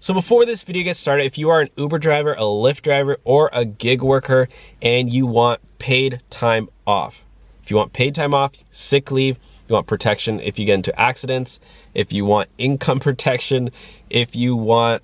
So before this video gets started, if you are an Uber driver, a Lyft driver, or a gig worker and you want paid time off, if you want paid time off, sick leave, you want protection if you get into accidents, if you want income protection, if you want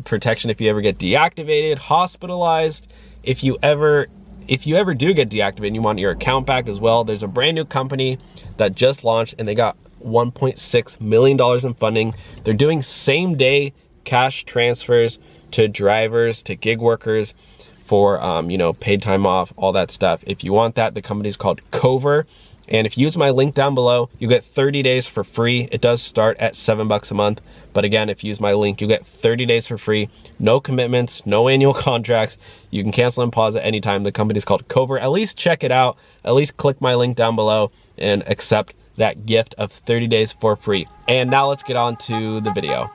protection if you ever get deactivated, hospitalized, if you ever do get deactivated and you want your account back as well, there's a brand new company that just launched and they got $1.6 million in funding. They're doing same day cash transfers to drivers, to gig workers for, you know, paid time off, all that stuff. If you want that, the company is called Cover. And if you use my link down below, you get 30 days for free. It does start at $7 a month. But again, if you use my link, you get 30 days for free. No commitments, no annual contracts. You can cancel and pause at any time. The company is called Cover. At least check it out. At least click my link down below and accept that gift of 30 days for free. And now let's get on to the video.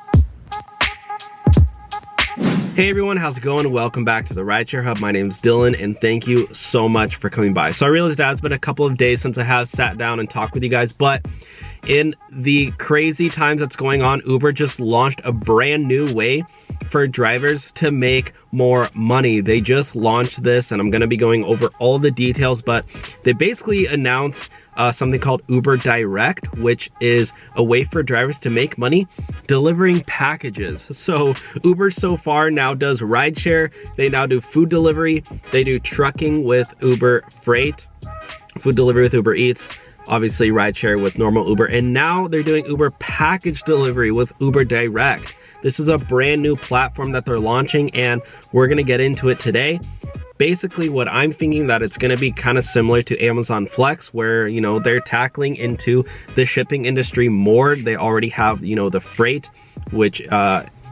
Hey everyone, how's it going? Welcome back to the Rideshare Hub. My name's Dylan and thank you so much for coming by. So I realized that it's been a couple of days since I have sat down and talked with you guys, but in the crazy times that's going on, Uber just launched a brand new way for drivers to make more money. They just launched this and I'm gonna be going over all the details, but they basically announced something called Uber Direct, which is a way for drivers to make money delivering packages. So Uber so far now does rideshare, they now do food delivery, they do trucking with Uber Freight, food delivery with Uber Eats, obviously rideshare with normal Uber, and now they're doing Uber package delivery with Uber Direct. This is a brand new platform that they're launching and we're gonna get into it today. Basically what I'm thinking that it's gonna be kind of similar to Amazon Flex where, you know, they're tackling into the shipping industry more. They already have, you know, the freight, which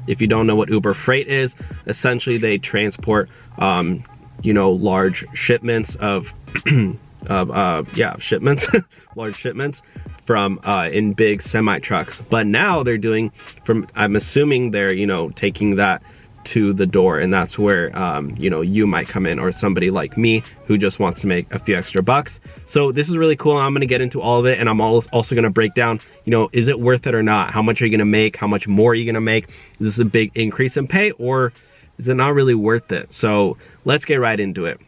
if you don't know what Uber Freight is, essentially they transport, you know, large shipments of, shipments, large shipments from in big semi trucks. But now they're doing I'm assuming they're, you know, taking that to the door, and that's where you know, you might come in, or somebody like me who just wants to make a few extra bucks. So this is really cool. I'm gonna get into all of it, and I'm also gonna break down, you know, is it worth it or not? How much are you gonna make? How much more are you gonna make? Is this a big increase in pay, or is it not really worth it? So let's get right into it.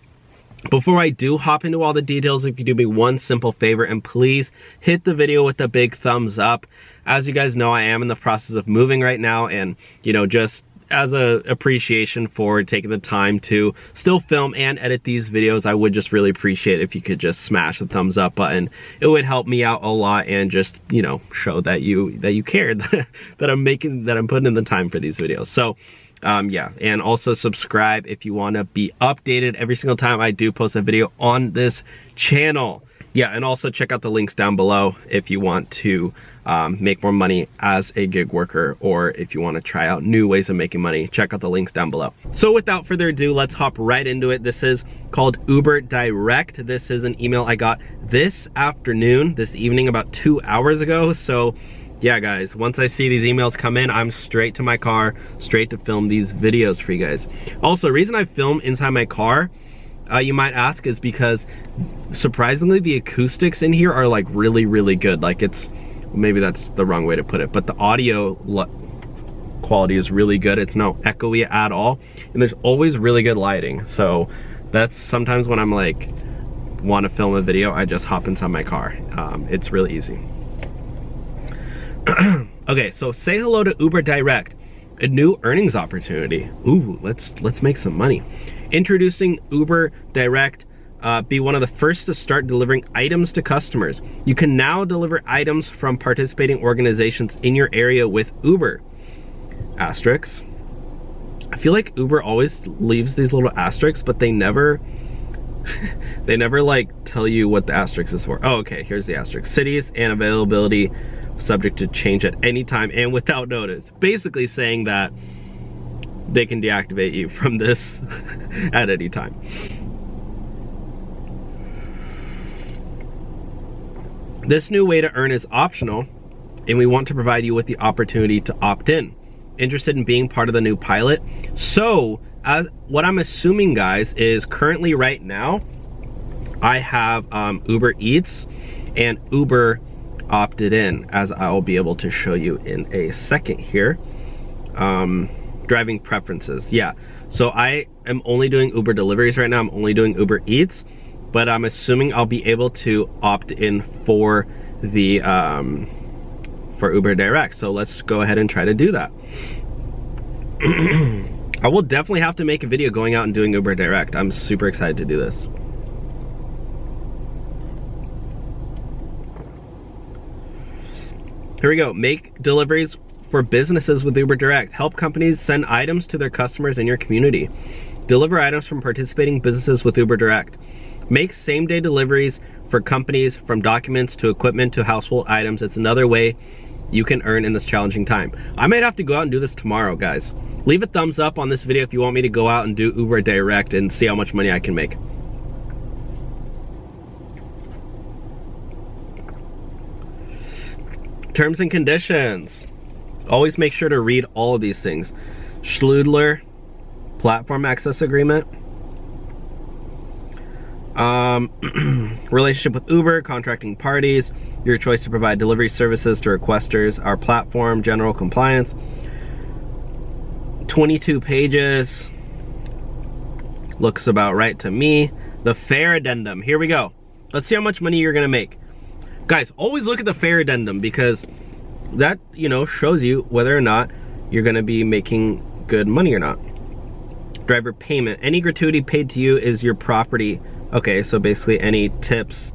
Before I do hop into all the details, if you do me one simple favor, and please hit the video with a big thumbs up. As you guys know, I am in the process of moving right now, and you know, just as a appreciation for taking the time to still film and edit these videos, I would just really appreciate if you could just smash the thumbs up button. It would help me out a lot and just, you know, show that you cared that I'm putting in the time for these videos. So yeah, and also subscribe if you want to be updated every single time I do post a video on this channel. Yeah, and also check out the links down below if you want to make more money as a gig worker, or if you want to try out new ways of making money. Check out the links down below. So without further ado, let's hop right into it. This is called Uber Direct. This is an email I got this evening, about 2 hours ago. So yeah guys, once I see these emails come in, I'm straight to my car, straight to film these videos for you guys. Also, the reason I film inside my car, you might ask, is because surprisingly the acoustics in here are like really good. Like, it's, maybe that's the wrong way to put it, but the audio quality is really good. It's not echoey at all, and there's always really good lighting. So that's sometimes when I'm like want to film a video, I just hop inside my car. It's really easy. Okay, so say hello to Uber Direct, a new earnings opportunity. Ooh, let's make some money. Introducing Uber Direct. Be one of the first to start delivering items to customers. You can now deliver items from participating organizations in your area with Uber. Asterisks. I feel like Uber always leaves these little asterisks, but they never like tell you what the asterisk is for. Oh, okay, here's the asterisk. Cities and availability subject to change at any time and without notice. Basically saying that they can deactivate you from this at any time. This new way to earn is optional, and we want to provide you with the opportunity to opt in. Interested in being part of the new pilot? So, as what I'm assuming, guys, is currently right now, I have Uber Eats and Uber opted in, as I'll be able to show you in a second here. driving preferences. Yeah, so I am only doing Uber deliveries right now. I'm only doing Uber Eats, but I'm assuming I'll be able to opt in for the for Uber Direct. So let's go ahead and try to do that. I will definitely have to make a video going out and doing Uber Direct. I'm super excited to do this. Here we go. Make deliveries for businesses with Uber Direct. Help companies send items to their customers in your community. Deliver items from participating businesses with Uber Direct. Make same-day deliveries for companies, from documents to equipment to household items. It's another way you can earn in this challenging time. I might have to go out and do this tomorrow, guys. Leave a thumbs up on this video if you want me to go out and do Uber Direct and see how much money I can make. Terms and conditions. Always make sure to read all of these things. Schludler, platform access agreement. Relationship with Uber, contracting parties, your choice to provide delivery services to requesters, our platform, general compliance. 22 pages. Looks about right to me. The fare addendum. Here we go. Let's see how much money you're gonna make. Guys, always look at the fare addendum, because that, you know, shows you whether or not you're gonna be making good money or not. Driver payment. Any gratuity paid to you is your property. Okay, so basically any tips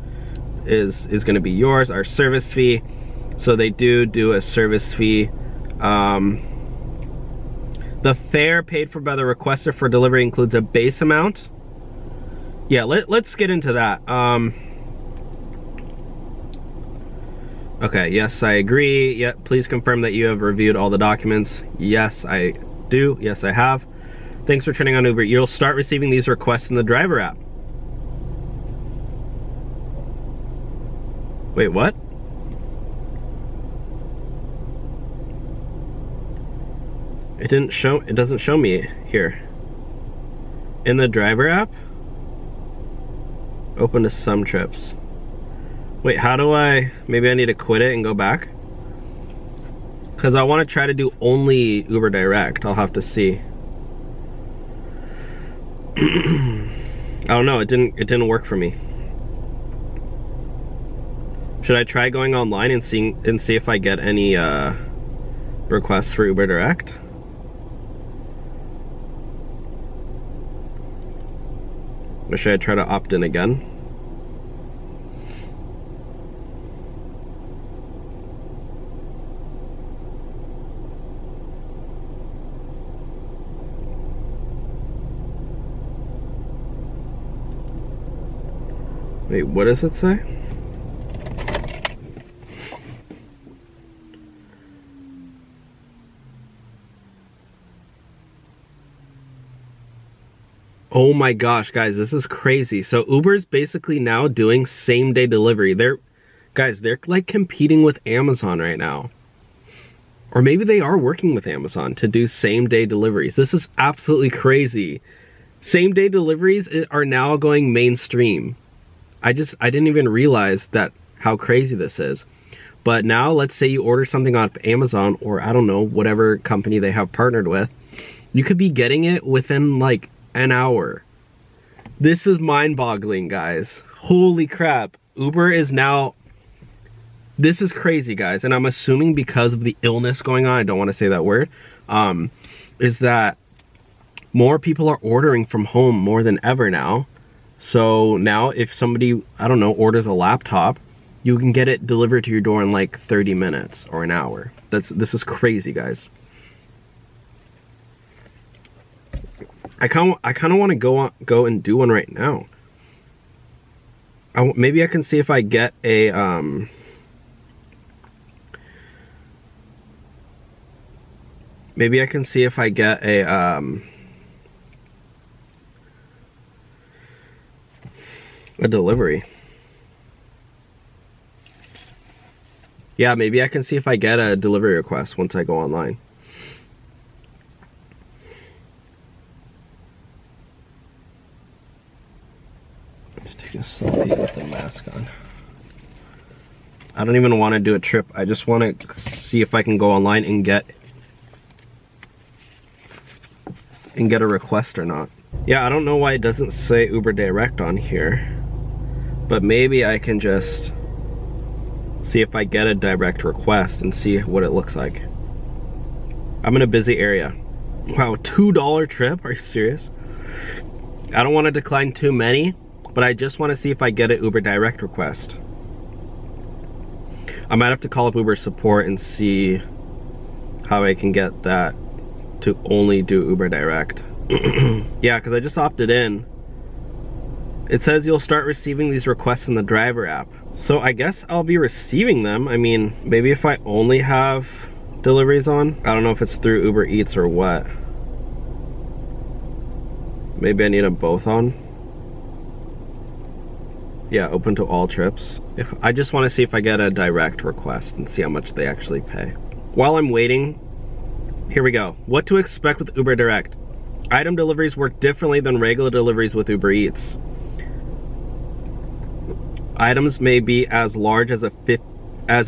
is gonna be yours. Our service fee. So they do a service fee. The fare paid for by the requester for delivery includes a base amount. Yeah, let's get into that. Okay, yes, I agree. Yeah, please confirm that you have reviewed all the documents. Yes, I do. Yes, I have. Thanks for turning on Uber. You'll start receiving these requests in the driver app. Wait, what? It doesn't show me here. In the driver app? Open to some trips. Wait, how do maybe I need to quit it and go back? Because I want to try to do only Uber Direct. I'll have to see. I don't know, it didn't work for me. Should I try going online and see if I get any requests for Uber Direct? Or should I try to opt in again? Wait, what does it say? Oh my gosh, guys, this is crazy. So Uber's basically now doing same-day delivery. They're like competing with Amazon right now. Or maybe they are working with Amazon to do same-day deliveries. This is absolutely crazy. Same-day deliveries are now going mainstream. I didn't even realize how crazy this is. But now, let's say you order something on Amazon, or I don't know, whatever company they have partnered with, you could be getting it within like an hour. This is mind-boggling, guys. Holy crap. Uber is now... This is crazy, guys. And I'm assuming because of the illness going on, I don't want to say that word, is that more people are ordering from home more than ever now. So now if somebody, I don't know, orders a laptop, you can get it delivered to your door in like 30 minutes or an hour. This is crazy, guys. I kind of want to go and do one right now. Maybe I can see if I get a maybe I can see if I get a delivery. Yeah, maybe I can see if I get a delivery request once I go online. Take a selfie with the mask on. I don't even want to do a trip. I just want to see if I can go online and get and get a request or not. Yeah, I don't know why it doesn't say Uber Direct on here, but maybe I can just see if I get a direct request and see what it looks like. I'm in a busy area. Wow, $2 trip? Are you serious? I don't want to decline too many, but I just want to see if I get an Uber Direct request. I might have to call up Uber support and see how I can get that to only do Uber Direct. Yeah, because I just opted in. It says you'll start receiving these requests in the driver app. So I guess I'll be receiving them. I mean, maybe if I only have deliveries on. I don't know if it's through Uber Eats or what. Maybe I need them both on. Yeah, open to all trips. I just want to see if I get a direct request and see how much they actually pay. While I'm waiting, here we go. What to expect with Uber Direct. Item deliveries work differently than regular deliveries with Uber Eats. Items may be as large as a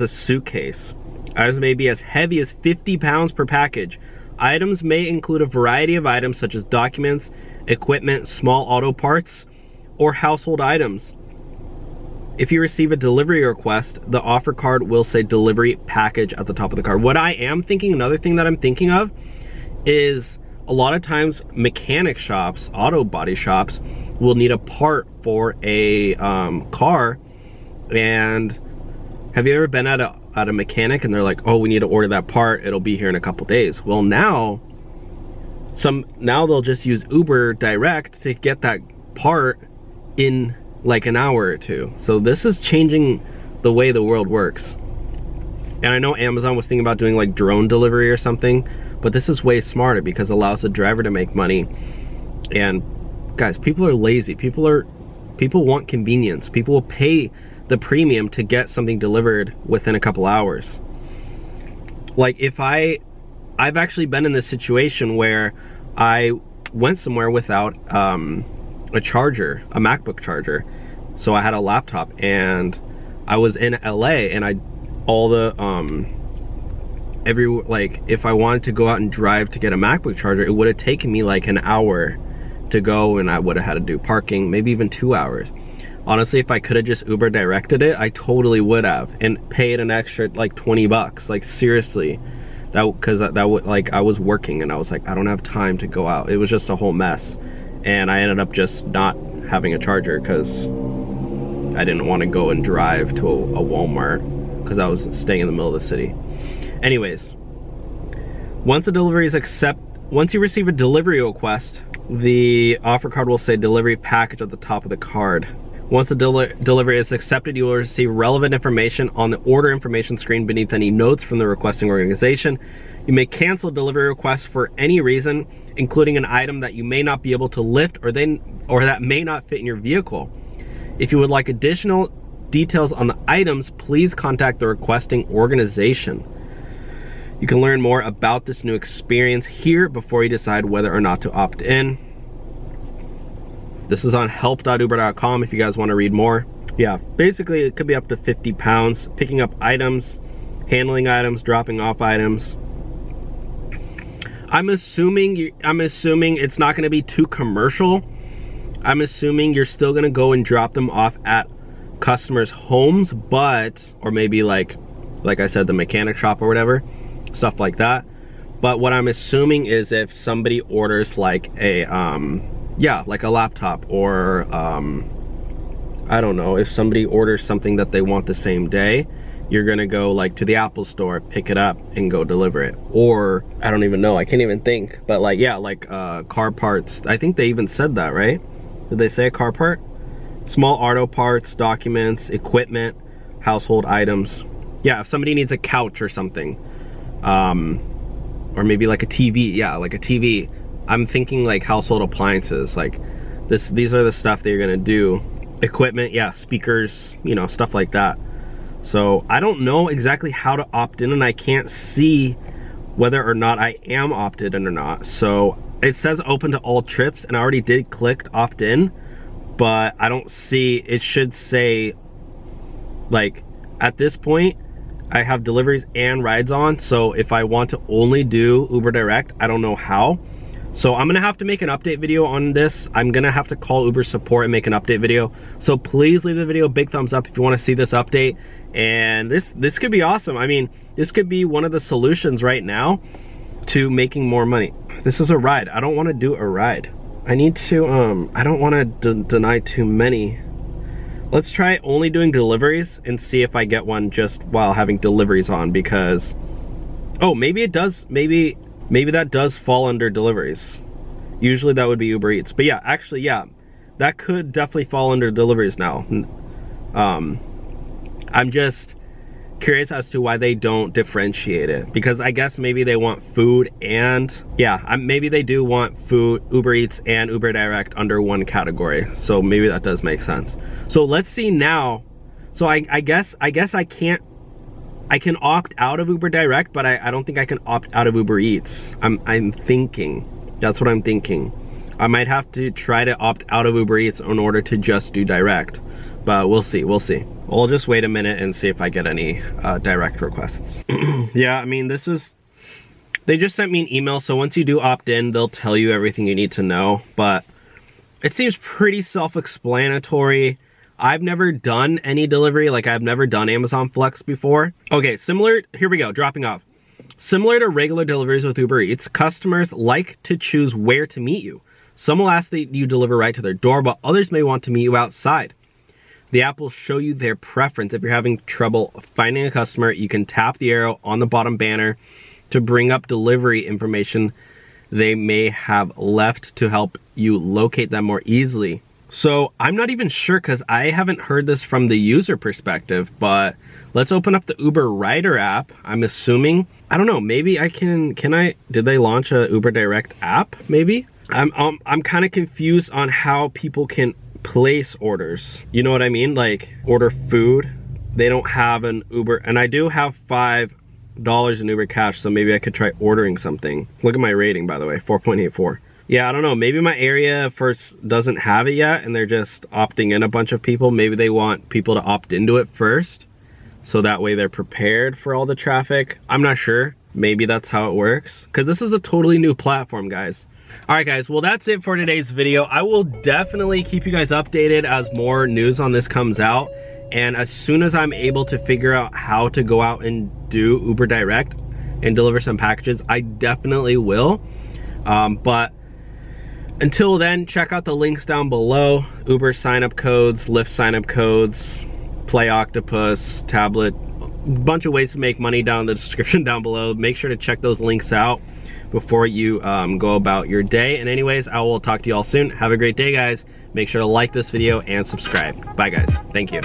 suitcase. Items may be as heavy as 50 pounds per package. Items may include a variety of items such as documents, equipment, small auto parts, or household items. If you receive a delivery request, the offer card will say delivery package at the top of the card. What I am thinking, another thing that I'm thinking of, is a lot of times mechanic shops, auto body shops, will need a part for a car. And have you ever been at a mechanic and they're like, oh, we need to order that part, it'll be here in a couple days. Well, now they'll just use Uber Direct to get that part in like an hour or two. So this is changing the way the world works. And I know Amazon was thinking about doing like drone delivery or something, but this is way smarter because it allows the driver to make money. And guys, people are lazy. People want convenience. People will pay the premium to get something delivered within a couple hours. Like I've actually been in this situation where I went somewhere without a charger, a MacBook charger. So I had a laptop and I was in LA and if I wanted to go out and drive to get a MacBook charger, it would have taken me like an hour to go, and I would have had to do parking, maybe even 2 hours. Honestly, if I could have just Uber directed it, I totally would have, and paid an extra like 20 bucks. Like seriously, because that would, like, I was working and I was like, I don't have time to go out. It was just a whole mess, and I ended up just not having a charger because I didn't want to go and drive to a Walmart because I was staying in the middle of the city. Anyways, once you receive a delivery request, the offer card will say delivery package at the top of the card. Once the delivery is accepted, you will receive relevant information on the order information screen beneath any notes from the requesting organization. You may cancel delivery requests for any reason, including an item that you may not be able to lift or that may not fit in your vehicle. If you would like additional details on the items, please contact the requesting organization. You can learn more about this new experience here before you decide whether or not to opt in. This is on help.uber.com if you guys want to read more. Yeah, basically it could be up to 50 pounds, picking up items, handling items, dropping off items. I'm assuming it's not going to be too commercial. I'm assuming you're still going to go and drop them off at customers' homes, or maybe like I said, the mechanic shop or whatever, stuff like that. But what I'm assuming is if somebody orders like like a laptop, or I don't know, if somebody orders something that they want the same day, you're gonna go like to the Apple store, pick it up and go deliver it. Or I don't even know, I can't even think, but like, yeah, like car parts. I think they even said that, right? Did they say a car part? Small auto parts, documents, equipment, household items. Yeah, if somebody needs a couch or something, or maybe like a TV, yeah, like a TV. I'm thinking like household appliances, like these are the stuff that you're gonna do. Equipment, yeah, speakers, you know, stuff like that. So I don't know exactly how to opt in, and I can't see whether or not I am opted in or not. So it says open to all trips, and I already did click opt in, but I don't see, it should say, like, at this point, I have deliveries and rides on, so if I want to only do Uber Direct, I don't know how. So I'm gonna have to make an update video on this. I'm gonna have to call Uber support and make an update video. So please leave the video a big thumbs up if you wanna see this update. And this could be awesome. I mean, this could be one of the solutions right now to making more money. This is a ride. I don't wanna do a ride. I need to, I don't wanna deny too many. Let's try only doing deliveries and see if I get one just while having deliveries on, because, oh, maybe it does, maybe that does fall under deliveries. Usually that would be Uber Eats, but yeah, actually, yeah, that could definitely fall under deliveries now. I'm just curious as to why they don't differentiate it, because I guess maybe they want food and, yeah, maybe they do want food, Uber Eats and Uber Direct under one category. So maybe that does make sense. So let's see now. So I guess I can opt out of Uber Direct, but I don't think I can opt out of Uber Eats. I'm thinking, that's what I'm thinking. I might have to try to opt out of Uber Eats in order to just do direct, but we'll see. We'll just wait a minute and see if I get any direct requests. Yeah, I mean, they just sent me an email, so once you do opt in, they'll tell you everything you need to know, but it seems pretty self-explanatory. I've never done any delivery, like I've never done Amazon Flex before. Okay, here we go, dropping off. Similar to regular deliveries with Uber Eats, customers like to choose where to meet you. Some will ask that you deliver right to their door, but others may want to meet you outside. The app will show you their preference. If you're having trouble finding a customer, you can tap the arrow on the bottom banner to bring up delivery information they may have left to help you locate them more easily. So I'm not even sure, because I haven't heard this from the user perspective, but let's open up the Uber Rider app. I'm assuming, I don't know, maybe I can did they launch a Uber Direct app maybe? I'm kind of confused on how people can place orders. You know what I mean? Like order food. They don't have an Uber, and I do have $5 in Uber Cash, so maybe I could try ordering something. Look at my rating, by the way, 4.84. Yeah, I don't know, maybe my area first doesn't have it yet and they're just opting in a bunch of people. Maybe they want people to opt into it first, so that way they're prepared for all the traffic. I'm not sure. Maybe that's how it works, because this is a totally new platform, guys. All right, guys, well, that's it for today's video. I will definitely keep you guys updated as more news on this comes out. And as soon as I'm able to figure out how to go out and do Uber Direct and deliver some packages, I definitely will. But until then, check out the links down below. Uber sign-up codes, Lyft sign-up codes, Play Octopus, tablet, a bunch of ways to make money down in the description down below. Make sure to check those links out before you go about your day. And anyways, I will talk to you all soon. Have a great day, guys. Make sure to like this video and subscribe. Bye, guys. Thank you.